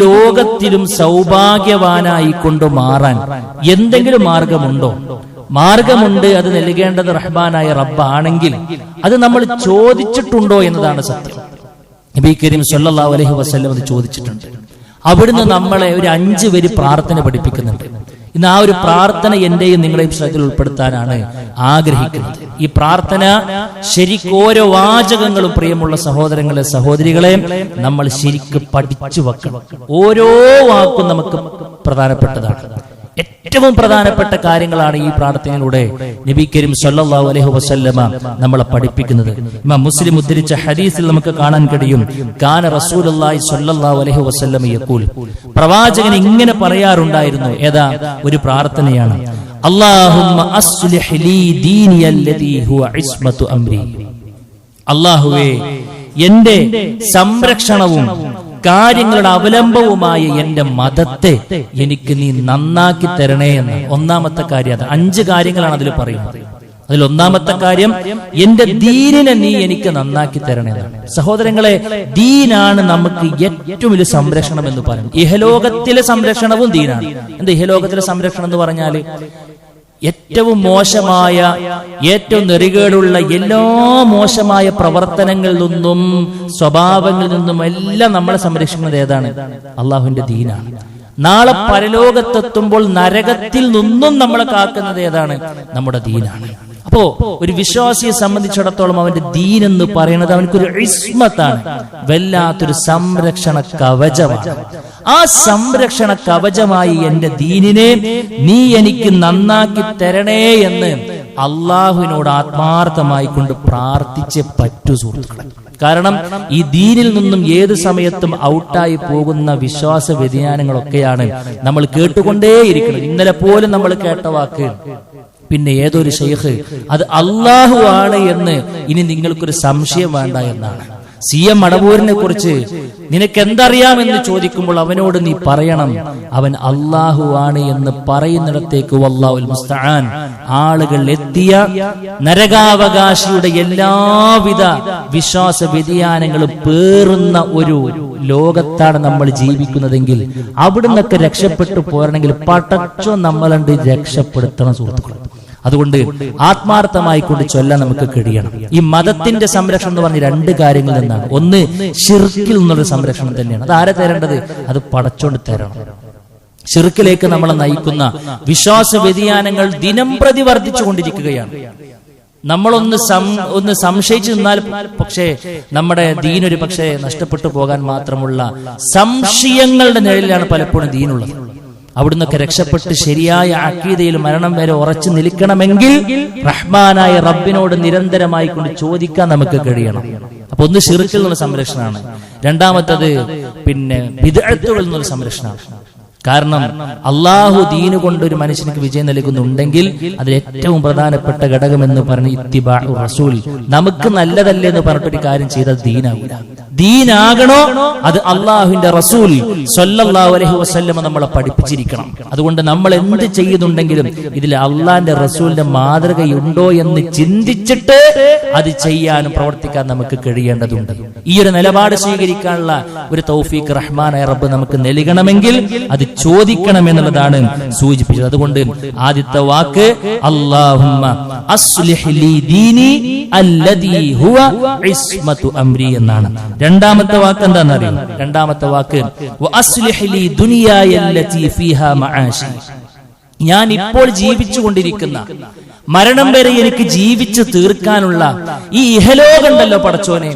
ലോകത്തിലും സൗഭാഗ്യവാനായി കൊണ്ട് മാറാൻ എന്തെങ്കിലും മാർഗമുണ്ടോ? മാർഗമുണ്ട്. അത് നൽകേണ്ടത് റഹ്മാനായ റബ്ബാണെങ്കിൽ അത് നമ്മൾ ചോദിച്ചിട്ടുണ്ടോ എന്നതാണ് സത്യം. നബി കരീം സല്ലല്ലാഹു അലൈഹി വസല്ലം അത് ചോദിച്ചിട്ടുണ്ട്. അവിടുന്ന് നമ്മളെ ഒരു 5 വരി പ്രാർത്ഥന പഠിപ്പിക്കുന്നുണ്ട്. ഇന്ന് ആ ഒരു പ്രാർത്ഥന എന്റെയും നിങ്ങളെയും ശ്രദ്ധയിൽ ഉൾപ്പെടുത്താനാണ് ആഗ്രഹിക്കുന്നത്. ഈ പ്രാർത്ഥന ശരിക്കും ഓരോ വാചകങ്ങളും പ്രിയമുള്ള സഹോദരങ്ങളെ സഹോദരികളെ നമ്മൾ ശരിക്കും പഠിച്ചു വെക്കണം. ഓരോ വാക്കും നമുക്ക് പ്രധാനപ്പെട്ടതാണ്. ഏറ്റവും പ്രധാനപ്പെട്ട കാര്യങ്ങളാണ് ഈ പ്രാർത്ഥനയിലൂടെ നബി കരീം സല്ലല്ലാഹു അലൈഹി വസല്ലമ നമ്മളെ പഠിപ്പിക്കുന്നത്. ഇമാം മുസ്ലിം ഉദ്ധരിച്ച ഹദീസിൽ നമുക്ക് കാണാൻ കഴിയും, കാന റസൂലുള്ളാഹി സ്വല്ലല്ലാഹു അലൈഹി വസല്ലമ യഖൂൽ, പ്രവാചകൻ ഇങ്ങനെ പറയാറുണ്ടായിരുന്നു. ഏതാ ഒരു പ്രാർത്ഥനയാണ്, അല്ലാഹുമ്മ അസ്ലിഹ് ലീ ദീനി അല്ലദീ ഹുവ ഇസ്മതു അംരി. അല്ലാഹുവേ, എന്റെ സംരക്ഷണവും കാര്യങ്ങളുടെ അവലംബവുമായ എന്റെ മതത്തെ എനിക്ക് നീ നന്നാക്കി തരണേ എന്ന്. ഒന്നാമത്തെ കാര്യം അത്. 5 കാര്യങ്ങളാണ് അതിൽ പറയുന്നത്. അതിൽ ഒന്നാമത്തെ കാര്യം എന്റെ ദീനിനെ നീ എനിക്ക് നന്നാക്കി തരണേ എന്നാണ്. സഹോദരങ്ങളെ, ദീനാണ് നമുക്ക് ഏറ്റവും വലിയ സംരക്ഷണം എന്ന് പറയുന്നത്. ഇഹലോകത്തിലെ സംരക്ഷണവും ദീനാണ്. എന്താ ഇഹലോകത്തിലെ സംരക്ഷണം എന്ന് പറഞ്ഞാല്? ഏറ്റവും മോശമായ, ഏറ്റവും നെറികേടുള്ള എല്ലാ മോശമായ പ്രവർത്തനങ്ങളിൽ നിന്നും സ്വഭാവങ്ങളിൽ നിന്നും എല്ലാം നമ്മളെ സംരക്ഷിക്കുന്നത് ഏതാണ്? അള്ളാഹുവിന്റെ ദീനാണ്. നാളെ പരലോകത്തെത്തുമ്പോൾ നരകത്തിൽ നിന്നും നമ്മളെ കാക്കുന്നത് ഏതാണ്? നമ്മുടെ ദീനാണ്. അപ്പോ ഒരു വിശ്വാസിയെ സംബന്ധിച്ചിടത്തോളം അവന്റെ ദീൻ എന്ന് പറയുന്നത് അവനക്കൊരു ഇസ്മത്താണ്, വല്ലാത്തൊരു സംരക്ഷണ കവചമാണ്. ആ സംരക്ഷണ കവചമായി എന്റെ ദീനിനെ നീ എനിക്ക് നന്നാക്കി തരണേ എന്ന് അള്ളാഹുവിനോട് ആത്മാർത്ഥമായി കൊണ്ട് പ്രാർത്ഥിച്ചേ പറ്റൂ സുഹൃത്തുക്കളെ. കാരണം ഈ ദീനിൽ നിന്നും ഏത് സമയത്തും ഔട്ടായി പോകുന്ന വിശ്വാസ വ്യതിയാനങ്ങളൊക്കെയാണ് നമ്മൾ കേട്ടുകൊണ്ടേയിരിക്കുന്നത്. ഇന്നലെ പോലും നമ്മൾ കേട്ട വാക്ക്, പിന്നെ ഏതൊരു ശൈഖ് അത് അള്ളാഹു ആണ് എന്ന് ഇനി നിങ്ങൾക്കൊരു സംശയം വേണ്ട എന്നാണ്. CM മടവൂരിനെ കുറിച്ച് നിനക്ക് എന്തറിയാമെന്ന് ചോദിക്കുമ്പോൾ അവനോട് നീ പറയണം, അവൻ അള്ളാഹു ആണ് എന്ന് പറയുന്നിടത്തേക്ക് വല്ലാഹുൽ മുസ്തആൻ ആളുകൾ എത്തിയ നരകാവകാശിയുടെ എല്ലാവിധ വിശ്വാസ വ്യതിയാനങ്ങളും പേറുന്ന ഒരു ലോകത്താണ് നമ്മൾ ജീവിക്കുന്നതെങ്കിൽ അവിടുന്നൊക്കെ രക്ഷപ്പെട്ടു പോരണമെങ്കിൽ പടച്ചോ നമ്മളുണ്ട് രക്ഷപ്പെടുത്തണം സുഹൃത്തുക്കളെ. അതുകൊണ്ട് ആത്മാർത്ഥമായി കൊണ്ട് ചൊല്ലാൻ നമുക്ക് കഴിയണം. ഈ മതത്തിന്റെ സംരക്ഷണം എന്ന് പറഞ്ഞ 2 കാര്യങ്ങളിൽ നിന്നാണ്. ഒന്ന് ശിർക്കിൽ നിന്നുള്ള സംരക്ഷണം തന്നെയാണ്. അത് ആരെ തരേണ്ടത്? അത് പടച്ചോണ്ട് തരണം. ശിർക്കിലേക്ക് നമ്മളെ നയിക്കുന്ന വിശ്വാസ വ്യതിയാനങ്ങൾ ദിനം പ്രതി വർദ്ധിച്ചുകൊണ്ടിരിക്കുകയാണ്. നമ്മളൊന്ന് സംശയിച്ചു നിന്നാൽ പക്ഷേ നമ്മുടെ ദീനൊരു പക്ഷേ നഷ്ടപ്പെട്ടു പോകാൻ മാത്രമുള്ള സംശയങ്ങളുടെ നിഴലിലാണ് പലപ്പോഴും ദീനുള്ളത്. അവിടുന്നൊക്കെ രക്ഷപ്പെട്ട് ശരിയായ അഖീദയിൽ മരണം വരെ ഉറച്ചു നിൽക്കണമെങ്കിൽ റഹ്മാനായ റബ്ബിനോട് നിരന്തരമായി കൊണ്ട് ചോദിക്കാൻ നമുക്ക് കഴിയണം. അപ്പൊ ഒന്ന് ശിർക്കിൽ നിന്നുള്ള സംരക്ഷണമാണ്. രണ്ടാമത്തത് പിന്നെ ബിദ്അത്തുകളിൽ നിന്നുള്ള സംരക്ഷണമാണ്. കാരണം അള്ളാഹു ദീന് കൊണ്ട് ഒരു മനുഷ്യർക്ക് വിജയം നൽകുന്നുണ്ടെങ്കിൽ അതിൽ ഏറ്റവും പ്രധാനപ്പെട്ട ഘടകം എന്ന് പറഞ്ഞ ഇത്തിബാഉ റസൂൽ. നമുക്ക് നല്ലതല്ലേ എന്ന് പറഞ്ഞിട്ടൊരു കാര്യം ചെയ്താൽ ദീനാവില്ല. ദീനാകണോ അത് അള്ളാഹുവിന്റെ റസൂൽ സ്വല്ലല്ലാഹു അലൈഹി വസല്ലം നമ്മളെ പഠിപ്പിച്ചിരിക്കണം. അതുകൊണ്ട് നമ്മൾ എന്ത് ചെയ്യുന്നുണ്ടെങ്കിലും ഇതിൽ അള്ളാഹിന്റെ റസൂലിന്റെ മാതൃകയുണ്ടോ എന്ന് ചിന്തിച്ചിട്ട് അത് ചെയ്യാനും പ്രവർത്തിക്കാൻ നമുക്ക് കഴിയേണ്ടതുണ്ട്. ഈ ഒരു നിലപാട് സ്വീകരിക്കാനുള്ള ഒരു തൗഫീഖ് റഹ്മാനായ റബ്ബ് നമുക്ക് നൽകണമെങ്കിൽ അത് ചോദിക്കണം എന്നുള്ളതാണ് സൂചിപ്പിച്ചത്. അതുകൊണ്ട് ആദ്യത്തെ വാക്ക് അല്ലാഹുമ്മ അസ്ലിഹ് ലീ ദീനി അല്ലദീ ഹുവ ഇസ്മതു അംരി എന്നാണ്. രണ്ടാമത്തെ വാക്ക് എന്താണെന്നറിയോ? രണ്ടാമത്തെ വാക്ക് വഅസ്ലിഹ് ലീ ദുനിയായ അല്ലതി ഫീഹാ മആശി. ഞാൻ ഇപ്പോൾ ജീവിച്ചുകൊണ്ടിരിക്കുന്ന, മരണം വരെ എനിക്ക് ജീവിച്ചു തീർക്കാനുള്ള ഈ ഇഹലോകം ഉണ്ടല്ലോ പടച്ചോനെ,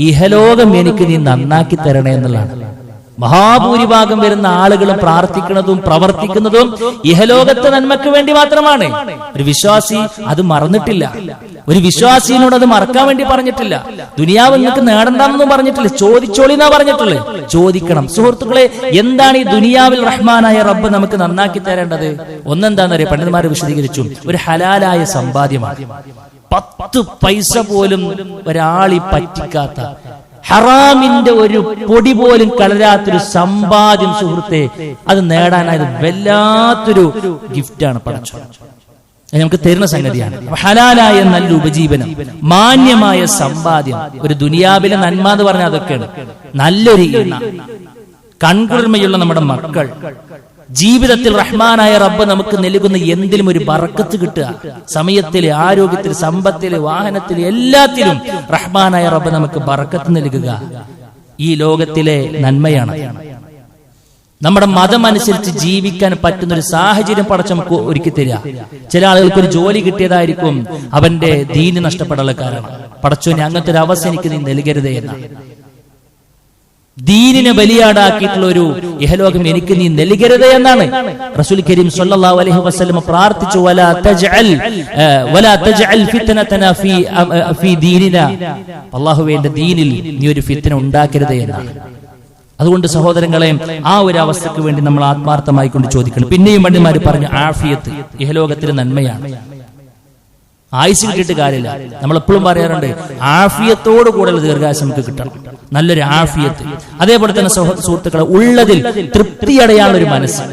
ഇഹലോകം എനിക്ക് നീ നന്നാക്കി തരണേ എന്നുള്ളതാണ്. മഹാഭൂരിഭാഗം വരുന്ന ആളുകളും പ്രാർത്ഥിക്കുന്നതും പ്രവർത്തിക്കുന്നതും ഇഹലോകത്തെ നന്മയ്ക്ക് വേണ്ടി മാത്രമാണ്. ഒരു വിശ്വാസി അത് മറന്നിട്ടില്ല. ഒരു വിശ്വാസിനോട് അത് മറക്കാൻ വേണ്ടി പറഞ്ഞിട്ടില്ല. ദുനിയാവ് നിങ്ങൾക്ക് നേടണ്ടെന്നൊന്നും പറഞ്ഞിട്ടില്ല. ചോദിച്ചോളിന്നാ പറഞ്ഞിട്ടുള്ളത്. ചോദിക്കണം സുഹൃത്തുക്കളെ. എന്താണ് ഈ ദുനിയാവിൽ റഹ്മാനായ റബ്ബ് നമുക്ക് നന്നാക്കി തരേണ്ടത്? ഒന്നെന്താണെന്നറിയാം, പണ്ഡിതന്മാർ വിശദീകരിച്ചു. ഒരു ഹലാലായ സമ്പാദ്യമാണ്. 10 പൈസ പോലും ഒരാളി പറ്റിക്കാത്ത, ഹറാമിന്റെ ഒരു പൊടി പോലും കളരാത്തൊരു സമ്പാദ്യം സുഹൃത്തെ, അത് നേടാനായത് വല്ലാത്തൊരു ഗിഫ്റ്റാണ് പടച്ചോൻ നമുക്ക് തരുന്ന സംഗതിയാണ്. ഹലാലായ നല്ല ഉപജീവനം, മാന്യമായ സമ്പാദ്യം, ഒരു ദുനിയാവിലെ നന്മ എന്ന് പറഞ്ഞാൽ അതൊക്കെയാണ്. നല്ലൊരു കൺകുളിർമയുള്ള നമ്മുടെ മക്കൾ, ജീവിതത്തിൽ റഹ്മാനായ റബ്ബ് നമുക്ക് നൽകുന്ന എന്തിലും ഒരു ബറക്കത്ത് കിട്ടുക. സമയത്തിൽ, ആരോഗ്യത്തിൽ, സമ്പത്തിൽ, വാഹനത്തിൽ, എല്ലാത്തിലും റഹ്മാനായ റബ്ബ് നമുക്ക് ബറക്കത്ത് നൽകുക ഈ ലോകത്തിലെ നന്മയാണ്. നമ്മുടെ മതം അനുസരിച്ച് ജീവിക്കാൻ പറ്റുന്ന ഒരു സാഹചര്യം പടച്ച് നമുക്ക് ഒരുക്കി തരിക. ചില ആളുകൾക്ക് ഒരു ജോലി കിട്ടിയതായിരിക്കും അവന്റെ ദീന് നഷ്ടപ്പെടാനുള്ള കാരണം. പടച്ചോനെ, അങ്ങനത്തെ ഒരു അവസ്ഥ എനിക്ക് നീ നൽകരുതേ എന്നാണ്. ദീനിനെ ബലിയാടാക്കിയിട്ടുള്ള ഒരു ഇഹലോകം എനിക്ക് നീ നൽകരുത് എന്നാണ് റസൂൽ കരീം സ്വല്ലല്ലാഹു അലൈഹി വസല്ലം പ്രാർത്ഥിച്ചു. വലാ തജ്അൽ ഫിത്നതനാ ഫീ ദീനിനാ, അല്ലാഹുവേ എന്റെ ദീനിൽ നീ ഒരു ഫിത്ന ഉണ്ടാക്കരുത് എന്നാണ്. അതുകൊണ്ട് സഹോദരങ്ങളെ, ആ ഒരു അവസ്ഥക്ക് വേണ്ടി നമ്മൾ ആത്മാർത്ഥമായി കൊണ്ട് ചോദിക്കണം. പിന്നെയും പണ്ഡിതന്മാർ പറഞ്ഞു, ആഫിയത്ത് ഇഹലോകത്തിന് നന്മയാണ്. ആയുസ് കിട്ടിയിട്ട് കാര്യമില്ല. നമ്മളെപ്പോഴും പറയാറുണ്ട്, ആഫിയത്തോട് കൂടെ ദീർഘായുസ് നമുക്ക് കിട്ടണം, നല്ലൊരു ആഫിയത്ത്. അതേപോലെ തന്നെ സുഹൃത്തുക്കളെ, ഉള്ളതിൽ തൃപ്തി അടയാനുള്ള ഒരു മനസ്സ്,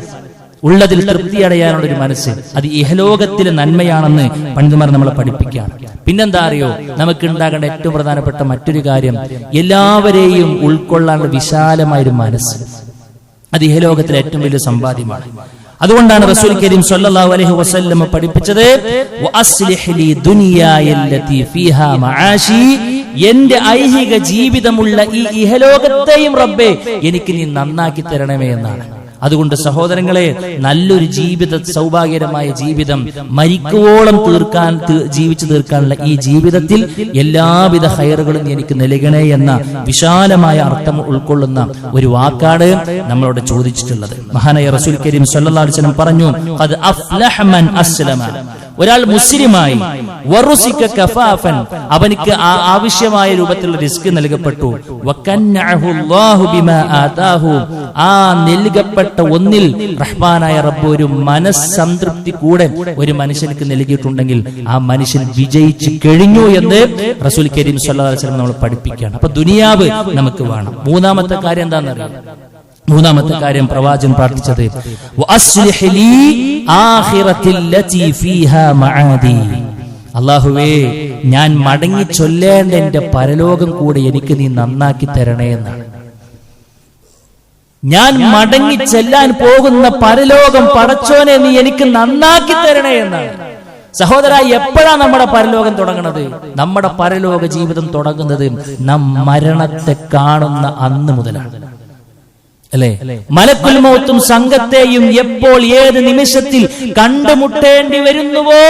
ഉള്ളതിൽ തൃപ്തി അടയാനുള്ള ഒരു മനസ്സ്, അത് ഇഹലോകത്തിലെ നന്മയാണെന്ന് പണ്ഡിതന്മാർ നമ്മളെ പഠിപ്പിക്കുകയാണ്. പിന്നെന്താ അറിയോ, നമുക്ക് ഉണ്ടാകേണ്ട ഏറ്റവും പ്രധാനപ്പെട്ട മറ്റൊരു കാര്യം, എല്ലാവരെയും ഉൾക്കൊള്ളാനുള്ള വിശാലമായൊരു മനസ്സ്. അത് ഇഹലോകത്തിലെ ഏറ്റവും വലിയ സമ്പാദ്യമാണ്. അതുകൊണ്ടാണ് റസൂൽ കരീം സ്വല്ലല്ലാഹു അലൈഹി വസല്ലം പഠിപ്പിച്ചത്, വഅസ്ലിഹ് ലി ദുനിയായല്ലതി ഫീഹാ മആശി, എന്റെ ഐഹിക ജീവിതമുള്ള ഈ ഇഹലോകത്തെയും റബ്ബേ എനിക്ക് നീ നന്നാക്കി തരണമേ എന്നാണ്. അതുകൊണ്ട് സഹോദരങ്ങളെ, നല്ലൊരു ജീവിത, സൗഭാഗ്യകരമായ ജീവിതം മരിക്കുവോളം ജീവിച്ചു തീർക്കാനുള്ള ഈ ജീവിതത്തിൽ എല്ലാവിധ ഖൈറുകളും എനിക്ക് നൽകണേ എന്ന വിശാലമായ അർത്ഥം ഉൾക്കൊള്ളുന്ന ഒരു വാക്കാണ് നമ്മളോട് ചോദിച്ചിട്ടുള്ളത്. മഹാനായ റസൂൽ കരീം സ്വല്ലല്ലാഹു അലൈഹി വസല്ലം പറഞ്ഞു, ഖദ് അഫ്ലഹ മൻ അസ്ലമ, ഒരാൾ മുസ്ലിമായി, വറുസിക കഫാഫൻ, അവനിക്ക് ആവശ്യമായ രൂപത്തിലുള്ള റിസ്ക് നൽകപ്പെട്ടു, വകന്നഅഹു അല്ലാഹു ബിമാ ആതാഹു, ആ നൽകപ്പെട്ട ഒന്നിൽ റഹ്മാനായ റബ്ബ് ഒരു മനസ്സംതൃപ്തി കൂടെ ഒരു മനുഷ്യർക്ക് നൽകിയിട്ടുണ്ടെങ്കിൽ ആ മനുഷ്യൻ വിജയിച്ചു കഴിഞ്ഞു എന്ന് റസൂൽ കരീം സ്വല്ലല്ലാഹു അലൈഹി വസല്ലം നമ്മൾ പഠിപ്പിക്കുകയാണ്. അപ്പൊ ദുനിയാവ് നമുക്ക് വേണം. മൂന്നാമത്തെ കാര്യം എന്താണെന്നറിയാം? മൂന്നാമത്തെ കാര്യം പ്രവാചകൻ പ്രാർത്ഥിച്ചത്, വഅസ്ലിഹ് ലീ ആഖിറത്തില്ലതി ഫീഹാ മആദി, അല്ലാഹുവേ ഞാൻ മടങ്ങി ചൊല്ലേണ്ട എന്റെ പരലോകം കൂടെ എനിക്ക് നീ നന്നാക്കി തരണേ എന്നാണ്. ഞാൻ മടങ്ങി ചെല്ലാൻ പോകുന്ന പരലോകം പടച്ചോനെ നീ എനിക്ക് നന്നാക്കി തരണേ എന്നാണ്. സഹോദര, എപ്പോഴാണ് നമ്മുടെ പരലോകം തുടങ്ങുന്നത്? നമ്മുടെ പരലോക ജീവിതം തുടങ്ങുന്നത് നാം മരണത്തെ കാണുന്ന അന്ന് മുതലാണ്, അല്ലേ? മലക്കുൽ മൗത്തും സംഘത്തെയും എപ്പോൾ ഏത് നിമിഷത്തിൽ കണ്ടുമുട്ടേണ്ടി വരുന്നുവോ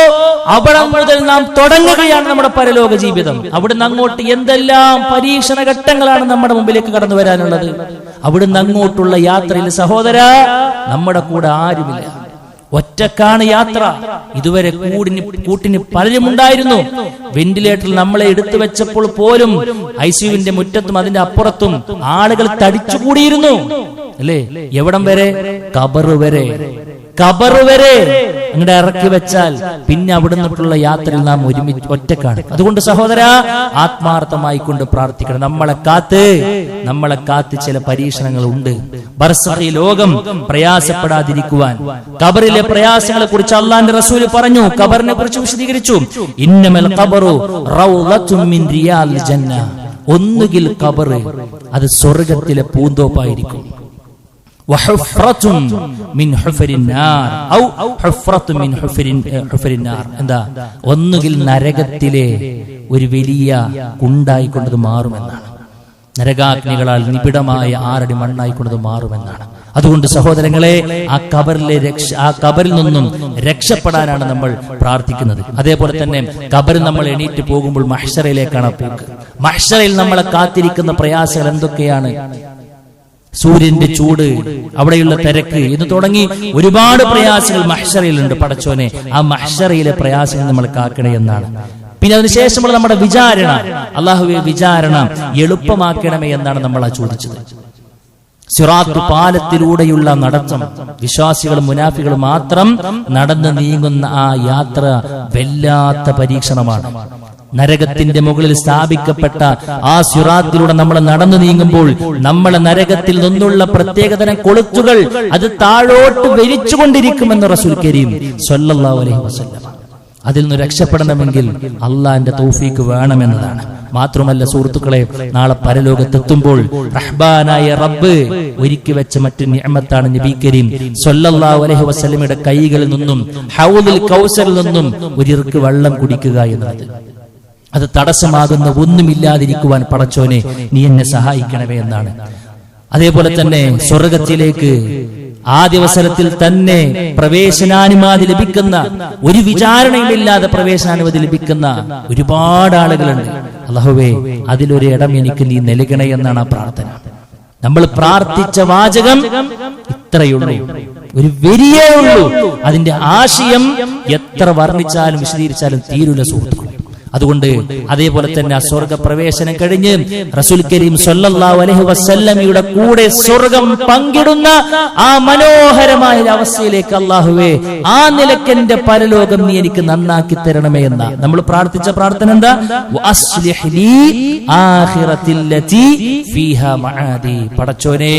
അവിടെ മുതൽ നാം തുടങ്ങുകയാണ് നമ്മുടെ പരലോക ജീവിതം. അവിടുന്ന് അങ്ങോട്ട് എന്തെല്ലാം പരീക്ഷണ ഘട്ടങ്ങളാണ് നമ്മുടെ മുമ്പിലേക്ക് കടന്നു വരാനുള്ളത്. അവിടുന്ന് അങ്ങോട്ടുള്ള യാത്രയിൽ സഹോദര നമ്മുടെ കൂടെ ആരുമില്ല, ഒറ്റക്കാണ് യാത്ര. ഇതുവരെ കൂട്ടിന് പലരും ഉണ്ടായിരുന്നു. വെന്റിലേറ്ററിൽ നമ്മളെ എടുത്തു വെച്ചപ്പോൾ പോലും ഐസിയുവിന്റെ മുറ്റത്തും അതിന്റെ അപ്പുറത്തും ആളുകൾ തടിച്ചുകൂടിയിരുന്നു, അല്ലേ? എവിടം വരെ? ഖബർ വരെ. ഖബർ വരെ അങ്ങോട്ട് ഇറക്കി വെച്ചാൽ പിന്നെ അവിടുന്നിട്ടുള്ള യാത്രയിൽ നാം ഒരുമിച്ച് ഒറ്റക്കാണ്. അതുകൊണ്ട് സഹോദര, ആത്മാർത്ഥമായി കൊണ്ട് പ്രാർത്ഥിക്കണം. നമ്മളെ കാത്ത് ചില പരീക്ഷണങ്ങൾ ഉണ്ട്. ബർസഖി ലോകം പ്രയാസപ്പെടാതിരിക്കുവാൻ, ഖബറിലെ പ്രയാസങ്ങളെ കുറിച്ച് അല്ലാഹുവിന്റെ റസൂൽ പറഞ്ഞു, ഖബറിനെ കുറിച്ച് വിശദീകരിച്ചു, ഇന്നമൽ ഖബറു റൗളത്തും മിൻ റിയാൽ ജന്ന, ഒന്നുകിൽ ഖബർ അത് സ്വർഗ്ഗത്തിലെ പൂന്തോപ്പായിരിക്കും, എന്താ, ഒന്നുകിൽ നരകത്തിലെ ഒരു വലിയ കുണ്ടായിക്കൊണ്ടത് മാറുമെന്നാണ്. നരകാഗ്നികളാൽ നിബിഡമായ 6 അടി മണ്ണായിക്കൊണ്ടത് മാറുമെന്നാണ്. അതുകൊണ്ട് സഹോദരങ്ങളെ, ആ ഖബറിൽ നിന്നും രക്ഷപ്പെടാനാണ് നമ്മൾ പ്രാർത്ഥിക്കുന്നത്. അതേപോലെ തന്നെ ഖബറിൽ നമ്മൾ എണീറ്റ് പോകുമ്പോൾ മഹ്ശറയിലേക്കാണ് പോക്ക്. മഹ്ശറയിൽ നമ്മളെ കാത്തിരിക്കുന്ന പ്രയാസങ്ങൾ എന്തൊക്കെയാണ്? സൂര്യന്റെ ചൂട്, അവിടെയുള്ള തിരക്ക്, ഇത് തുടങ്ങി ഒരുപാട് പ്രയാസങ്ങൾ മഹ്ശറയിലുണ്ട്. പടച്ചോനെ, ആ മഹ്ശറയിലെ പ്രയാസങ്ങൾ നമ്മൾ കാക്കണേ എന്നാണ്. പിന്നെ അതിനുശേഷമുള്ള നമ്മുടെ വിചാരണ, അല്ലാഹുവേ വിചാരണ എളുപ്പമാക്കണമേ എന്നാണ് നമ്മൾ ചോദിച്ചത്. സിറാത്ത് പാലത്തിലൂടെയുള്ള നടത്തം, വിശ്വാസികളും മുനാഫികളും മാത്രം നടന്നു നീങ്ങുന്ന ആ യാത്ര വല്ലാത്ത പരീക്ഷണമാണ്. നരകത്തിന്റെ മുകളിൽ സ്ഥാപിക്കപ്പെട്ട ആ സിറാത്തിലൂടെ നമ്മൾ നടന്നു നീങ്ങുമ്പോൾ നമ്മളെ നരകത്തിൽ നിന്നുള്ള പ്രത്യേകതരം കൊളുത്തുകൾ അത് താഴോട്ട് വലിച്ചുകൊണ്ടിരിക്കുമെന്ന് റസൂൽ കരീം സ്വല്ലല്ലാഹു അലൈഹി വസല്ലം. അതിൽ നിന്ന് രക്ഷപ്പെടണമെങ്കിൽ അള്ളാന്റെ തൗഫീക്ക് വേണമെന്നതാണ്. മാത്രമല്ല സുഹൃത്തുക്കളെ, നാളെ പരലോകത്തെത്തുമ്പോൾ റഹ്ബാനായ റബ്ബ് ഒരുക്കി വെച്ച മറ്റു നിഅമത്താണ് നബി കരീം സ്വല്ലല്ലാഹു അലൈഹി വസല്ലമയുടെ കൈകളിൽ നിന്നും ഹൗദുൽ കൗസറിൽ നിന്നും ഒരിർക്ക് വെള്ളം കുടിക്കുക എന്നത്. അത് തടസ്സമാകുന്ന ഒന്നുമില്ലാതിരിക്കുവാൻ പടച്ചോനെ നീ എന്നെ സഹായിക്കണമേ എന്നാണ്. അതേപോലെ തന്നെ സ്വർഗത്തിലേക്ക് ആദ്യവസരത്തിൽ തന്നെ പ്രവേശനാനുമതി ലഭിക്കുന്ന, ഒരു വിചാരണയുമില്ലാതെ പ്രവേശനാനുമതി ലഭിക്കുന്ന ഒരുപാട് ആളുകളുണ്ട്. അല്ലാഹുവേ, അതിലൊരു ഇടം എനിക്ക് നീ നൽകണേ എന്നാണ് ആ പ്രാർത്ഥന. നമ്മൾ പ്രാർത്ഥിച്ച വാചകം ഇത്രയുള്ളൂ, ഒരു വരിയേ ഉള്ളൂ. അതിന്റെ ആശയം എത്ര വർണ്ണിച്ചാലും വിശദീകരിച്ചാലും തീരുല സുഹൃത്തുക്കളെ. അതുകൊണ്ട് അതേപോലെ തന്നെ ആ സ്വർഗ പ്രവേശനം കഴിഞ്ഞ് റസൂൽ കരീം സ്വല്ലല്ലാഹു അലൈഹി വസല്ലമയുടെ കൂടെ സ്വർഗം പങ്കിടുന്ന ആ മനോഹരമായ അവസ്ഥയിലേക്ക് അല്ലാഹുവേ, ആ നിലക്കെന്റെ പരലോകം നീ എനിക്ക് നന്നാക്കി തരണമേ എന്ന നമ്മൾ പ്രാർത്ഥിച്ച പ്രാർത്ഥന എന്താ? വഅസ്ലിഹ് ലീ ആഖിറത്തില്ലതി ഫീഹാ മആദി. പടച്ചോനെ,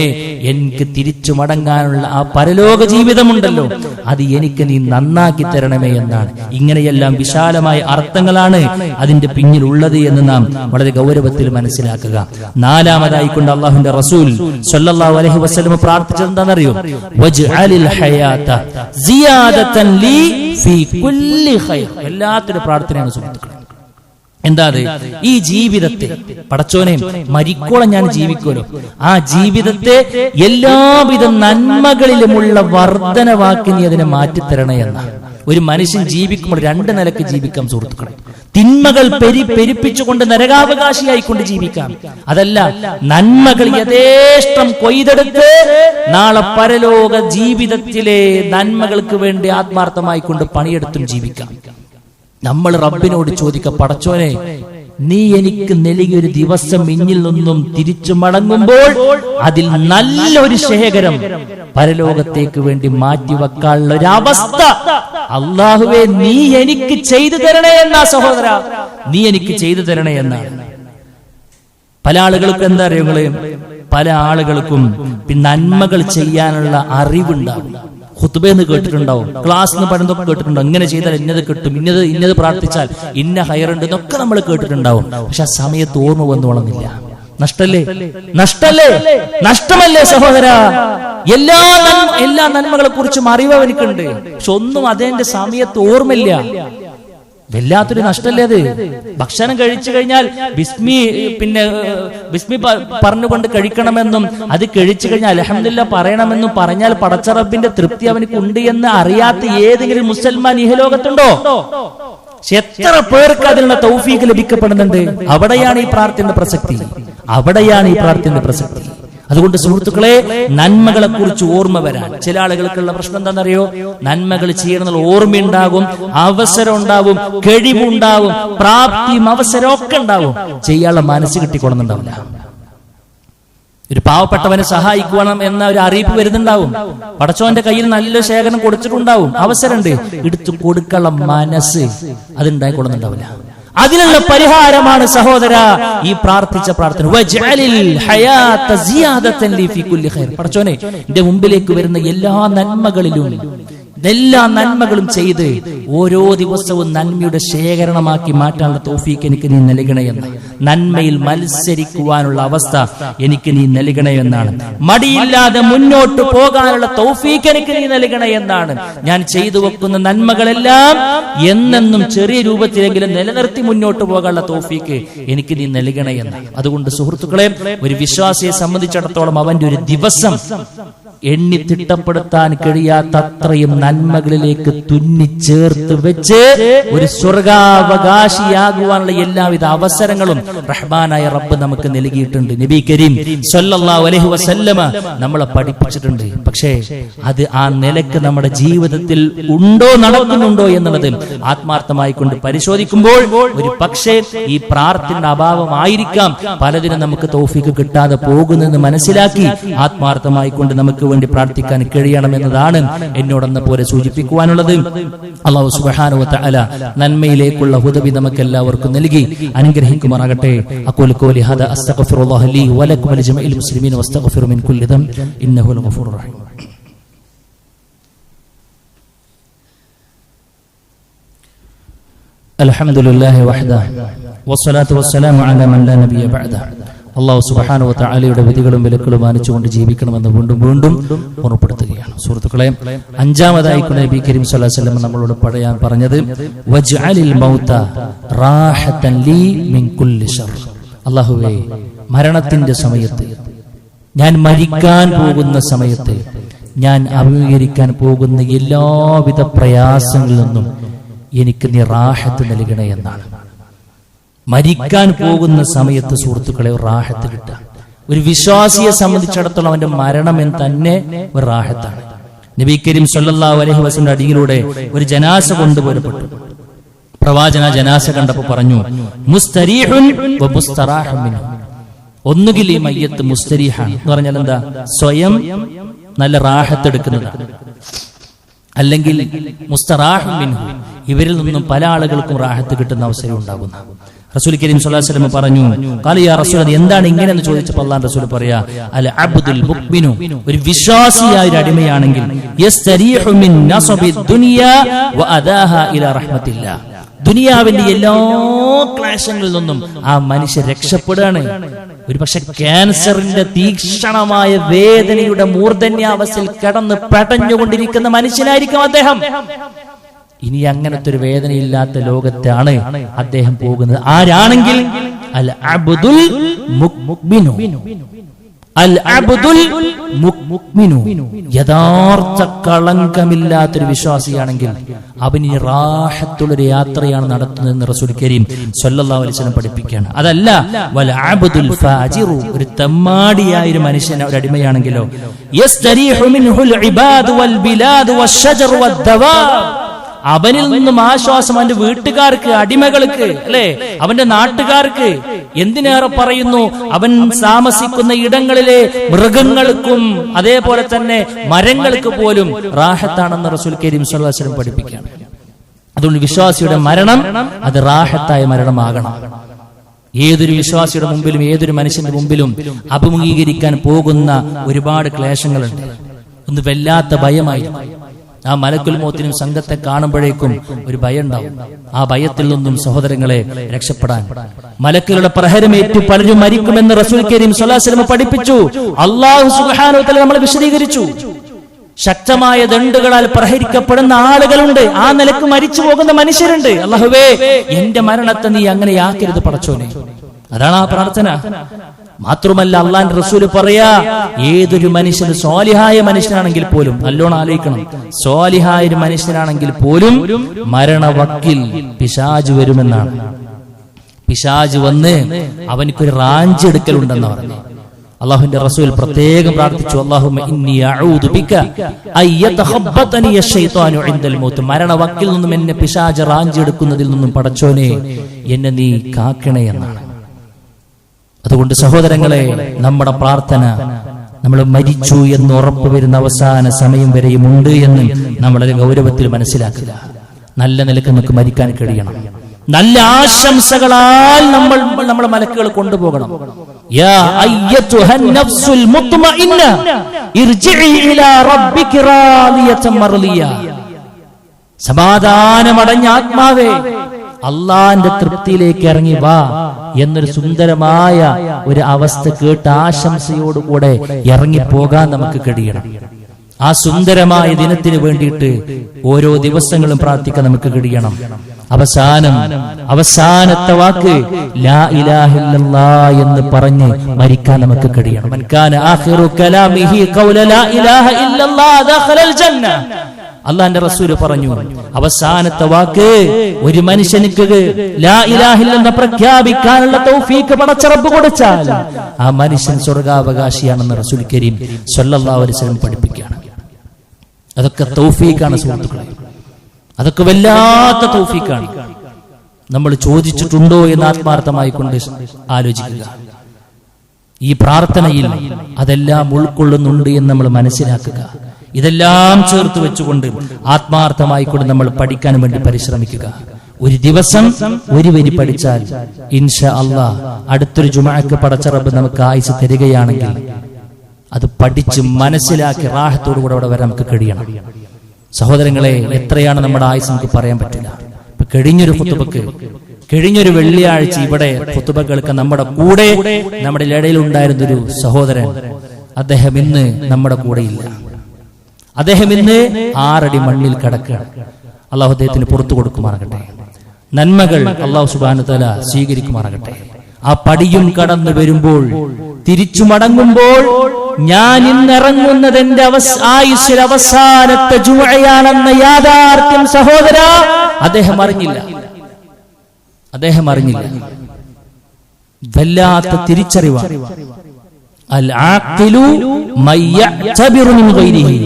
എനിക്ക് തിരിച്ചു മടങ്ങാനുള്ള ആ പരലോക ജീവിതമുണ്ടല്ലോ, അത് എനിക്ക് നീ നന്നാക്കി തരണമേ എന്നാണ്. ഇങ്ങനെയെല്ലാം വിശാലമായ അർത്ഥങ്ങളാണ് അതിന്റെ പിന്നിലുള്ളത് എന്ന് നാം വളരെ ഗൗരവത്തിൽ മനസ്സിലാക്കുക. നാലാമതായിക്കൊണ്ട് അല്ലാഹുവിന്റെ റസൂൽ സ്വല്ലല്ലാഹു അലൈഹി വസല്ലം പ്രാർത്ഥിച്ചത് എന്താണെന്നറിയോ? വജ്അലിൽ ഹയാത സിയാദതൻ ലീ ഫീ കുല്ലി ഖൈർ. എല്ലാത്തിനും പ്രാർത്ഥനയാണ് സുഹൃത്തുക്കളെ. എന്താ അത്? ഈ ജീവിതത്തെ പടച്ചോനെ, മരിക്കോളം ഞാൻ ജീവിക്കുമല്ലോ, ആ ജീവിതത്തെ എല്ലാവിധ നന്മകളിലുമുള്ള വർധനവാക്കി നീ അതിനെ മാറ്റിത്തരണേ എന്ന. ഒരു മനുഷ്യൻ ജീവിക്കുമ്പോൾ രണ്ട് നിലക്ക് ജീവിക്കാം സുഹൃത്തുക്കളെ. തിന്മകൾ പെരുപ്പിച്ചുകൊണ്ട് നരകാവകാശിയായിക്കൊണ്ട് ജീവിക്കാം. അതല്ല, നന്മകൾ യഥേഷ്ടം കൊയ്തെടുത്ത് നാളെ പരലോക ജീവിതത്തിലെ നന്മകൾക്ക് വേണ്ടി ആത്മാർത്ഥമായി കൊണ്ട് പണിയെടുത്തും ജീവിക്കാം. നമ്മൾ റബ്ബിനോട് ചോദിക്കാം, പടച്ചോനെ, നീ എനിക്ക് നൽകിയൊരു ദിവസം ഇന്നിൽ നിന്നും തിരിച്ചു മടങ്ങുമ്പോൾ അതിൽ നല്ലൊരു ശേഖരം പരലോകത്തേക്ക് വേണ്ടി മാറ്റിവെക്കാനുള്ള ഒരു അവസ്ഥ അല്ലാഹുവേ നീ എനിക്ക് ചെയ്തു തരണേ എന്നാ സഹോദര, നീ എനിക്ക് ചെയ്തു തരണേ എന്നാണ്. പല ആളുകൾക്കും എന്താ അറിയുങ്ങള്, പല ആളുകൾക്കും നന്മകൾ ചെയ്യാനുള്ള അറിവുണ്ടാവും. ഖുത്ബയെന്ന് കേട്ടിട്ടുണ്ടാവും, ക്ലാസ് പഠനത്തൊക്കെ കേട്ടിട്ടുണ്ടാവും. ഇങ്ങനെ ചെയ്താൽ ഇന്നത് കിട്ടും, ഇന്നത് പ്രാർത്ഥിച്ചാൽ ഇന്ന ഹയറുണ്ട് എന്നൊക്കെ നമ്മൾ കേട്ടിട്ടുണ്ടാവും. പക്ഷെ ആ സമയത്ത് ഓർമ്മ വന്നോളുന്നില്ല. നഷ്ടമല്ലേ സഹോദര? എല്ലാ നന്മകളെ കുറിച്ചും അറിവ് എനിക്കുണ്ട്, പക്ഷെ ഒന്നും അതെന്റെ സമയത്ത് ഓർമ്മയില്ല. വല്ലാത്തൊരു നഷ്ടല്ലേ അത്? ഭക്ഷണം കഴിച്ചു കഴിഞ്ഞാൽ ബിസ്മി പറഞ്ഞുകൊണ്ട് കഴിക്കണമെന്നും അത് കഴിച്ചു കഴിഞ്ഞാൽ അൽഹംദുലില്ലാഹ് പറയണമെന്നും പറഞ്ഞാൽ പടച്ച റബ്ബിന്റെ തൃപ്തി അവനക്ക് ഉണ്ട് എന്ന് അറിയാത്ത ഏതെങ്കിലും മുസൽമാൻ ഇഹലോകത്തുണ്ടോ? എത്ര പേർക്ക് അതിനുള്ള തൗഫീഖ് ലഭിക്കപ്പെടുന്നുണ്ട്? അവിടെയാണ് ഈ പ്രാർത്ഥനയുടെ പ്രസക്തി. അതുകൊണ്ട് സുഹൃത്തുക്കളെ, നന്മകളെ കുറിച്ച് ഓർമ്മ വരാൻ ചില ആളുകൾക്കുള്ള പ്രശ്നം എന്താണെന്നറിയോ? നന്മകൾ ചെയ്യണമെന്നുള്ള ഓർമ്മയുണ്ടാകും, അവസരം ഉണ്ടാവും, കഴിവുണ്ടാവും, പ്രാപ്തിയും അവസരം ഒക്കെ ഉണ്ടാവും. ചെയ്യാനുള്ള മനസ്സ് കിട്ടിക്കൊള്ളുന്നുണ്ടാവില്ല. ഒരു പാവപ്പെട്ടവനെ സഹായിക്കണം എന്ന ഒരു അറിയിപ്പ് വരുന്നുണ്ടാവും. പടച്ചോന്റെ കയ്യിൽ നല്ല ശേഖരം കൊടുത്തിട്ടുണ്ടാവും, അവസരമുണ്ട്, എടുത്തു കൊടുക്കാനുള്ള മനസ്സ് അതുണ്ടായിക്കൊള്ളുന്നുണ്ടാവില്ല. അതിനുള്ള പരിഹാരമാണ് സഹോദര ഈ പ്രാർത്ഥിച്ച പ്രാർത്ഥന. പടച്ചോനെ, എന്റെ മുമ്പിലേക്ക് വരുന്ന എല്ലാ നന്മകളും ചെയ്ത് ഓരോ ദിവസവും നന്മയുടെ ശേഖരണമാക്കി മാറ്റാനുള്ള തൗഫീക്ക് എനിക്ക് നീ നൽകണമെന്ന്, നന്മയിൽ മത്സരിക്കുവാനുള്ള അവസ്ഥ എനിക്ക് നീ നൽകണമെന്നാണ്, മടിയില്ലാതെ മുന്നോട്ട് പോകാനുള്ള തൗഫീക്ക് എനിക്ക് നീ നൽകണമെന്നാണ്. ഞാൻ ചെയ്തു വെക്കുന്ന നന്മകളെല്ലാം എന്നെന്നും ചെറിയ രൂപത്തിലെങ്കിലും നിലനിർത്തി മുന്നോട്ട് പോകാനുള്ള തൗഫീക്ക് എനിക്ക് നീ നൽകണമെന്ന്. അതുകൊണ്ട് സുഹൃത്തുക്കളെ, ഒരു വിശ്വാസിയെ സംബന്ധിച്ചിടത്തോളം അവന്റെ ഒരു ദിവസം എണ്ണി തിട്ടപ്പെടുത്താൻ കഴിയാത്ത അത്രയും നന്മകളിലേക്ക് തുന്നിച്ചേർത്ത് വെച്ച് ഒരു സ്വർഗാവകാശിയാകുവാനുള്ള എല്ലാവിധ അവസരങ്ങളും റഹ്മാനായ റബ്ബ് നമുക്ക് നൽകിയിട്ടുണ്ട്. നബി കരീം സ്വല്ലല്ലാഹു അലൈഹി വസല്ലമ നമ്മളെ പഠിപ്പിച്ചിട്ടുണ്ട്. പക്ഷേ അത് ആ നിലക്ക് നമ്മുടെ ജീവിതത്തിൽ ഉണ്ടോ, നടക്കുന്നുണ്ടോ എന്നുള്ളത് ആത്മാർത്ഥമായി കൊണ്ട് പരിശോധിക്കുമ്പോൾ ഒരു പക്ഷേ ഈ പ്രാർത്ഥനയുടെ അഭാവമായിരിക്കാം പലതിനും നമുക്ക് തൗഫീഖ് കിട്ടാതെ പോകുന്നതെന്ന് മനസ്സിലാക്കി ആത്മാർത്ഥമായി കൊണ്ട് നമുക്ക് വേണ്ടി പ്രാർത്ഥിക്കാൻ കഴിയണമെന്നതാണ് എന്നോടെന്ന പോലെ സൂചിപ്പിക്കുവാനുള്ളത്. അല്ലാഹു സുബ്ഹാനഹു വ തആല നന്മയിലേക്കുള്ള ഹുദവി നമുക്ക് എല്ലാവർക്കും നൽകി അനുഗ്രഹിക്കുമാറാകട്ടെ. അഖൂലു ഖൗലി ഹാദാ അസ്തഗ്ഫിറുല്ലാഹ ലി വലക്കും വലിജമീഇൽ മുസ്ലിമീന വസ്തഗ്ഫിറു മിൻ കുല്ലി ദം ഇന്നഹു ലൽ ഗഫൂറുർ റഹീം. അൽഹംദുലില്ലാഹി വഹ്ദഹ വസ്സലാത്തു വസ്സലാമു അലാ മൻ ലാ നബിയ ബഅദഹ. അല്ലാഹു സുബ്ഹാനഹു വ തആലയുടെ വിധികളും വിലക്കുകളും മാനിച്ചുകൊണ്ട് ജീവിക്കണമെന്ന് വീണ്ടും ഓർമ്മപ്പെടുത്തുകയാണ്. സുഹൃത്തുക്കളെ, അഞ്ചാമതായി നബി കരീം സ്വല്ലല്ലാഹു അലൈഹി വസല്ലം നമ്മളോട് പറഞ്ഞത് വജ്അലിൽ മൗത റാഹതൻ ലീ മിൻ കുല്ലി ശർ. അല്ലാഹുവേ, മരണത്തിന്റെ സമയത്ത്, ഞാൻ മരിക്കാൻ പോകുന്ന സമയത്ത്, ഞാൻ അഭിമുഖീകരിക്കാൻ പോകുന്ന എല്ലാവിധ പ്രയാസങ്ങളിൽ നിന്നും എനിക്ക് നീ റാഹത്ത് നൽകണേ എന്നാണ്. മരിക്കാൻ പോകുന്ന സമയത്ത് സുഹൃത്തുക്കളെ റാഹത്ത് കിട്ടുക, ഒരു വിശ്വാസിയെ സംബന്ധിച്ചിടത്തോളം അവന്റെ മരണം എന്ന് തന്നെ ഒരു റാഹത്താണ്. നബി കരീം സ്വല്ലല്ലാഹു അലൈഹി വസല്ലം അടിയിലൂടെ ഒരു ജനാസ കൊണ്ടുപോരപ്പെട്ടു. പ്രവാചകൻ ആ ജനാസ കണ്ടപ്പോൾ പറഞ്ഞു, മുസ്തരീഹുൻ വ മുസ്തറാഹുൻ മിൻഹു. ഒന്നുകിൽ ഈ മയ്യത്ത് മുസ്തരീഹാണ് എന്ന് പറഞ്ഞാൽ എന്താ, സ്വയം നല്ല റാഹത്ത് എടുക്കുന്നതാണ്, അല്ലെങ്കിൽ മുസ്തറാഹുൻ മിൻഹു, ഇവരിൽ നിന്നും പല ആളുകൾക്കും റാഹത്ത് കിട്ടുന്ന അവസരം ഉണ്ടാകുന്ന. റസൂൽ കരീം സ്വല്ലല്ലാഹു അലൈഹി വസല്ലം പറഞ്ഞു, ഖാല യാ റസൂൽ, അത് എന്താണ് ഇങ്ങനെ എന്ന് ചോദിച്ചപ്പോൾ അല്ലാഹു റസൂൽ പറയാ, അൽ അബ്ദുൽ മുഅ്മിനു, ഒരു വിശ്വാസിയായ ഒരു അടിമയാണെങ്കിൽ യസ്തരീഹു മിൻ നസബി ദുനിയാ വ അദാഹാ ഇലാ റഹ്മത്തില്ലാ, ദുനിയാവിന്റെ എല്ലാ ക്ലേശങ്ങളിൽ നിന്നും ആ മനുഷ്യൻ രക്ഷപ്പെടുകയാണ്. ഒരുപക്ഷെ ക്യാൻസറിന്റെ തീക്ഷണമായ വേദനയുടെ മൂർധന്യാവസ്ഥയിൽ കിടന്ന് പെടഞ്ഞുകൊണ്ടിരിക്കുന്ന മനുഷ്യനായിരിക്കും അദ്ദേഹം. ഇനി അങ്ങനത്തെ ഒരു വേദനയില്ലാത്ത ലോകത്താണ് അദ്ദേഹം പോകുന്നത്. ആരാണെങ്കിൽ അൽ അബ്ദുൽ മുഅ്മിനു, അൽ അബ്ദുൽ മുഅ്മിനു, യഥാർത്ഥ കളങ്കമില്ലാത്തൊരു വിശ്വാസിയാണെങ്കിൽ അവന് റാഹത്തുള്ളൊരു യാത്രയാണ് നടത്തുന്നതെന്ന് റസൂൽ കരീം സ്വല്ലല്ലാഹു അലൈഹി വസല്ലം പഠിപ്പിക്കുകയാണ്. അതല്ല വൽ അബ്ദുൽ ഫാജിറു, ഒരു തെമ്മാടിയായ ഒരു മനുഷ്യൻ, ഒരു അടിമയാണെങ്കിലോ യസ്തരീഹു മിൻഹുൽ ഇബാദു വൽ ബിലാദു വശജർ വദ്ദവാബ്, അവനിൽ നിന്നും ആശ്വാസം അവന്റെ വീട്ടുകാർക്ക്, അടിമകൾക്ക്, അല്ലെ, അവന്റെ നാട്ടുകാർക്ക്, എന്തിനേറെ പറയുന്നു അവൻ താമസിക്കുന്ന ഇടങ്ങളിലെ മൃഗങ്ങൾക്കും അതേപോലെ തന്നെ മരങ്ങൾക്ക് പോലും റാഹത്താണെന്ന് റസൂൽ കരീം സ്വല്ലല്ലാഹു അലൈഹി വസല്ലം പഠിപ്പിക്കുകയാണ്. അതുകൊണ്ട് വിശ്വാസിയുടെ മരണം അത് റാഹത്തായ മരണമാകണം. ഏതൊരു വിശ്വാസിയുടെ മുമ്പിലും ഏതൊരു മനുഷ്യന്റെ മുമ്പിലും അഭിമുഖീകരിക്കാൻ പോകുന്ന ഒരുപാട് ക്ലേശങ്ങളുണ്ട്. ഒന്ന് വല്ലാത്ത ഭയമായിരിക്കും. ആ മലക്കുൽ മൗത്തിനും സംഘത്തെ കാണുമ്പോഴേക്കും ഒരു ഭയം ഉണ്ടാവും. ആ ഭയത്തിൽ നിന്നും സഹോദരങ്ങളെ രക്ഷപ്പെടാൻ മലക്കുകളുടെ പ്രഹരമേറ്റ് പലരും മരിക്കുമെന്ന് റസൂൽ കരീം സ്വല്ലല്ലാഹു അലൈഹി വസല്ലം പഠിപ്പിച്ചു. അല്ലാഹു സുബ്ഹാനഹു വ തആല നമ്മളെ വിശദീകരിച്ചു. ശക്തമായ ദണ്ഡുകളാൽ പ്രഹരിക്കപ്പെടുന്ന ആളുകളുണ്ട്, ആ നിലക്ക് മരിച്ചു പോകുന്ന മനുഷ്യരുണ്ട്. അല്ലാഹുവേ, എന്റെ മരണത്തെ നീ അങ്ങനെയാക്കരുത് പടച്ചോനെ. അതാണ് ആ പ്രാർത്ഥന. മാത്രമല്ല അള്ളാന്റെ റസൂല് പറയാ, ഏതൊരു മനുഷ്യന് സ്വാലിഹായ മനുഷ്യനാണെങ്കിൽ പോലും, നല്ലോണം ആലോചിക്കണം, സ്വാലിഹായ ഒരു മനുഷ്യനാണെങ്കിൽ പോലും മരണവക്കിൽ പിശാച് വരുമെന്നാണ്. പിശാച് വന്ന് അവനിക്കൊരു റാഞ്ചി എടുക്കലുണ്ടെന്ന് പറഞ്ഞു. അള്ളാഹുവിന്റെ റസൂൽ പ്രത്യേകം പ്രാർത്ഥിച്ചു, അല്ലാഹുമ്മ ഇന്നി അഊദു ബിക അയ്യതഖബ്ബതനി അശ്ശൈത്വാനു ഇൻദൽ മൗത്ത്, മരണവക്കിൽ നിന്നും എന്നെ പിശാച് റാഞ്ചി എടുക്കുന്നതിൽ നിന്നും പടച്ചോനെ എന്നെ നീ കാക്കണേ എന്നാണ്. അതുകൊണ്ട് സഹോദരങ്ങളെ, നമ്മുടെ പ്രാർത്ഥന നമ്മൾ മരിച്ചു എന്ന് ഉറപ്പ് വരുന്ന അവസാന സമയം വരെയും ഉണ്ട് എന്ന് നമ്മളെ ഗൗരവത്തിൽ മനസ്സിലാക്കുക. നല്ല നിലക്ക് നമുക്ക് മരിക്കാൻ കഴിയണം. നല്ല ആശംസകളാൽ നമ്മളെ മലക്കുകൾ കൊണ്ടുപോകണം. യാ അയ്യതുഹൻ നഫ്സുൽ മുത്മഇന്ന ഇർജിഇ ഇലാ റബ്ബിക റാദിയതൻ മർളിയ, സമാധാനമടഞ്ഞ ആത്മാവേ, അള്ളാന്റെ തൃപ്തിയിലേക്ക് ഇറങ്ങി വാ എന്നൊരു സുന്ദരമായ ഒരു അവസ്ഥ കേട്ട് ആശംസയോടുകൂടെ ഇറങ്ങിപ്പോകാൻ നമുക്ക് കഴിയണം. ആ സുന്ദരമായ ദിനത്തിന് വേണ്ടിയിട്ട് ഓരോ ദിവസങ്ങളും പ്രാർത്ഥിക്കാൻ നമുക്ക് കഴിയണം. അവസാനത്തെ വാക്ക് ലാ ഇലാഹ ഇല്ലല്ലാഹ് എന്ന് പറഞ്ഞ് മരിക്കാൻ നമുക്ക് കഴിയണം. മൻ കാന ആഖിറു കലാമിഹി ഖൗല ലാ ഇലാഹ ഇല്ലല്ലാഹ് ദഖലൽ ജന്ന. അള്ളാന്റെ റസൂല് പറഞ്ഞു, അവസാനത്തെ വാക്ക് ഒരു മനുഷ്യനിക്ക് ലാ ഇലാഹ ഇല്ലല്ലാഹ് പ്രഖ്യാപിക്കാനുള്ള തൗഫീഖ് പടച്ച റബ്ബ് കൊടുത്താൽ ആ മനുഷ്യൻ സ്വർഗ്ഗാവകാശിയാണെന്ന് റസൂൽ കരീം സ്വല്ലല്ലാഹു അലൈഹി വസല്ലം പഠിപ്പിക്കുകയാണ്. അതൊക്കെ തൗഫീഖാണ് സുഹൃത്തുക്കളെ, അതൊക്കെ വല്ലാത്ത തൗഫീഖാണ്. നമ്മൾ ചോദിച്ചിട്ടുണ്ടോ എന്ന് ആത്മാർത്ഥമായി കൊണ്ട് ആലോചിക്കുക. ഈ പ്രാർത്ഥനയിൽ അതെല്ലാം ഉൾക്കൊള്ളുന്നുണ്ട് എന്ന് നമ്മൾ മനസ്സിലാക്കുക. ഇതെല്ലാം ചേർത്ത് വെച്ചുകൊണ്ട് ആത്മാർത്ഥമായി കൊണ്ട് നമ്മൾ പഠിക്കാൻ വേണ്ടി പരിശ്രമിക്കുക. ഒരു ദിവസം ഒരു വരി പഠിച്ചാൽ ഇൻഷാ അല്ലാഹ് അടുത്തൊരു ജുമുഅക്ക് പടച്ച റബ്ബ് നമുക്ക് ആയുസ് തരികയാണെങ്കിൽ അത് പഠിച്ച് മനസ്സിലാക്കി റാഹത്തോടു കൂടെ അവിടെ വരാൻ നമുക്ക് കഴിയണം. സഹോദരങ്ങളെ, എത്രയാണ് നമ്മുടെ ആയുസ് നമുക്ക് പറയാൻ പറ്റില്ല. കഴിഞ്ഞൊരു ഖുതുബക്ക്, കഴിഞ്ഞൊരു വെള്ളിയാഴ്ച ഇവിടെ ഖുതുബ കേൾക്കാൻ നമ്മുടെ കൂടെ, നമ്മുടെ ഇടയിൽ ഉണ്ടായിരുന്നൊരു സഹോദരൻ, അദ്ദേഹം ഇന്ന് നമ്മുടെ കൂടെയില്ല. അദ്ദേഹം ഇന്ന് 6 അടി മണ്ണിൽ കിടക്കുകയാണ്. അള്ളാഹു അദ്ദേഹത്തിന് പുറത്തു കൊടുക്കുമാറാകട്ടെ. നന്മകൾ അള്ളാഹു സുബ്ഹാനഹു വ തആല സ്വീകരിക്കുമാറാകട്ടെ. ആ പടിയും കടന്നു വരുമ്പോൾ, തിരിച്ചു മടങ്ങുമ്പോൾ, ഞാൻ ഇന്നിറങ്ങുന്നത് എന്റെ ആയുസ്സിൽ അവസാനത്തെ ജുമുഅയാണെന്ന യാഥാർത്ഥ്യം സഹോദര അദ്ദേഹം അറിഞ്ഞില്ല. വല്ലാത്ത തിരിച്ചറിവാണ്. അൽ ആഖിലു മയ്യഅ്തബിറു മിൻ ഗൈരിഹി.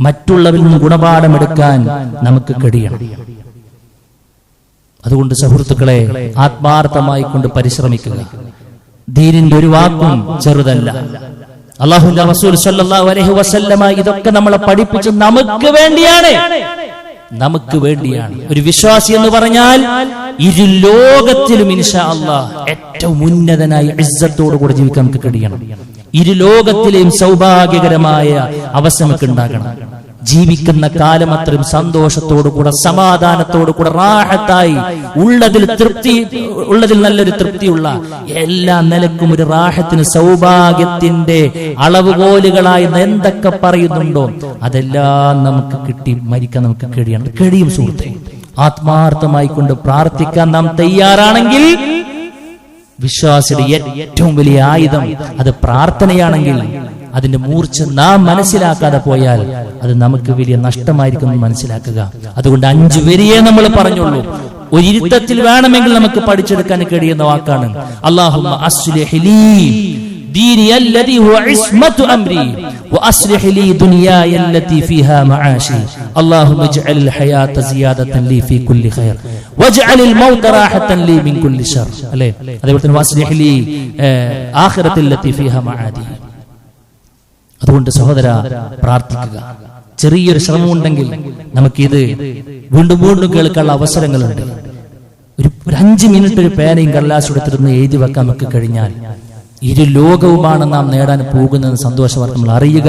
മറ്റുള്ളവരിൽ നിന്ന് ഗുണപാഠമെടുക്കാൻ നമുക്ക് കഴിയണം. അതുകൊണ്ട് സുഹൃത്തുക്കളെ, ആത്മാർത്ഥമായി കൊണ്ട് പരിശ്രമിക്കുക. ദീനിന്റെ ഒരു വാക്കും ചെറുതല്ല. അല്ലാഹുവിന്റെ റസൂൽ സല്ലല്ലാഹു അലൈഹി വസല്ലമ ഇതൊക്കെ നമ്മളെ പഠിപ്പിച്ചു നമുക്ക് വേണ്ടിയാണ്. ഒരു വിശ്വാസി എന്ന് പറഞ്ഞാൽ ഇരു ലോകത്തിലും ഇൻഷാ അല്ലാഹ് ഏറ്റവും ഉന്നതനായ ഇസ്സത്തോടു കൂടി ജീവിക്കാൻ നമുക്ക് കഴിയണം. ഇരു ലോകത്തിലെയും സൗഭാഗ്യകരമായ അവസ്ഥ നമുക്ക് ഉണ്ടാകണം. ജീവിക്കുന്ന കാലം അത്രയും സന്തോഷത്തോടുകൂടെ, സമാധാനത്തോടുകൂടെ, റാഹത്തായി, ഉള്ളതിൽ നല്ലൊരു തൃപ്തിയുള്ള, എല്ലാ നിലക്കും ഒരു റാഹത്തിന്, സൗഭാഗ്യത്തിന്റെ അളവുകോലുകളായി എന്തൊക്കെ പറയുന്നുണ്ടോ അതെല്ലാം നമുക്ക് കിട്ടി മരിക്കാൻ നമുക്ക് കഴിയും സുഹൃത്തെ. ആത്മാർത്ഥമായി കൊണ്ട് പ്രാർത്ഥിക്കാൻ നാം തയ്യാറാണെങ്കിൽ, വിശ്വാസിയുടെ ഏറ്റവും വലിയ ആയുധം അത് പ്രാർത്ഥനയാണെങ്കിൽ, അതിന്റെ മൂർച്ച നാം മനസ്സിലാക്കാതെ പോയാൽ അത് നമുക്ക് വലിയ നഷ്ടമായിരിക്കും മനസ്സിലാക്കുക. അതുകൊണ്ട് 5 വരിയെ നമ്മൾ പറഞ്ഞുള്ളൂ. ഒരു ഇരുത്തത്തിൽ വേണമെങ്കിൽ നമുക്ക് പഠിച്ചെടുക്കാൻ കഴിയുന്ന വാക്കാണ് അല്ലാഹുമ്മ അസ്ലിഹ് ലീ ദീനി അല്ലദീ ഹുവ ഇസ്മത്തു അംരി വഅസ്ലിഹ് ലീ ദുനിയായ അല്ലതി ഫീഹാ മആശി അല്ലാഹുമ്മ ഇജ്അൽ ഹയാത സിയാദതൻ ലീ ഫീ കുല്ലി ഖൈർ വജ്അൽ മൗത റാഹതൻ ലീ മിൻ കുല്ലി ശർ. അല്ലേ? അതേപോലെ തന്നെ വഅസ്ലിഹ് ലീ ആഖിറതൽ ലതി ഫീഹാ മആദി. അതുകൊണ്ട് സഹോദര, പ്രാർത്ഥിക്കുക. ചെറിയൊരു ശ്രമമുണ്ടെങ്കിൽ നമുക്കിത് വീണ്ടും കേൾക്കാനുള്ള അവസരങ്ങളുണ്ട്. ഒരു 5 മിനിറ്റ് ഒരു പേനയും കടലാസും എടുത്തിരുന്ന് എഴുതി വെക്കാൻ നമുക്ക് കഴിഞ്ഞാൽ ഇരു ലോകവുമാണ് നാം നേടാൻ പോകുന്നതെന്ന് സന്തോഷവാർത്ത നമ്മൾ അറിയുക.